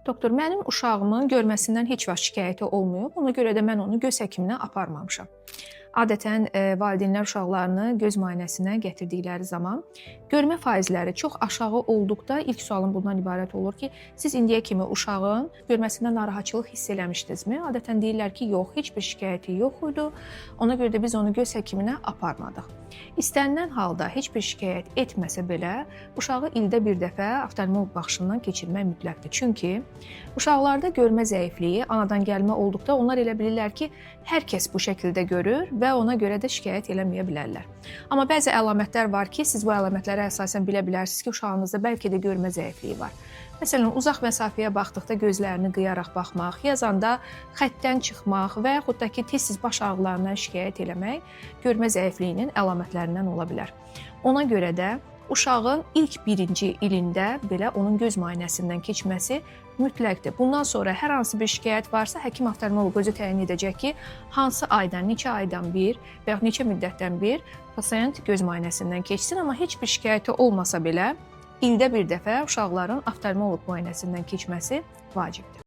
Doktor, mənim uşağımın görməsindən heç vaxt şikayəti olmayıb. Ona görə də mən onu göz həkiminə aparmamışam. Adətən valideynlər uşaqlarını göz müayinəsinə gətirdikləri zaman görmə faizləri çox aşağı olduqda ilk sualım bundan ibarət olur ki, siz indiyə kimi uşağın görməsində narahatçılıq hiss eləmişdinizmi? Adətən deyirlər ki, yox, heç bir şikayəti yox idi. Ona görə də biz onu göz həkiminə aparmadıq. İstənilən halda heç bir şikayət etməsə belə, uşağı ildə bir dəfə oftalmoloq baxışından keçirmək mütləqdir. Çünki uşaqlarda görmə zəifliyi anadan gəlmə olduqda onlar elə bilirlər ki, hər kəs bu şəkildə görür və ona görə də şikayət eləməyə bilərlər. Amma bəzi əlamətlər var ki, siz bu əlamətlərə əsasən bilə bilərsiniz ki, uşağınızda bəlkə də görmə zəifliyi var. Məsələn, uzaq məsafəyə baxdıqda gözlərini qıyaraq baxmaq, yazanda xəttdən çıxmaq və yaxud da ki, tez-tez baş ağrılarından şikayət eləmək görmə zəifliyinin əlamətlərindən ola bilər. Ona görə də uşağın ilk birinci ilində belə onun göz müayinəsindən keçməsi mütləqdir. Bundan sonra hər hansı bir şikayət varsa, həkim oftalmoloq özü təyin edəcək ki, hansı aydan, neçə aydan bir və yaxud neçə müddətdən bir pasiyent göz müayinəsindən keçsin, amma heç bir şikayəti olmasa belə ildə bir dəfə uşaqların oftalmoloq müayinəsindən keçməsi vacibdir.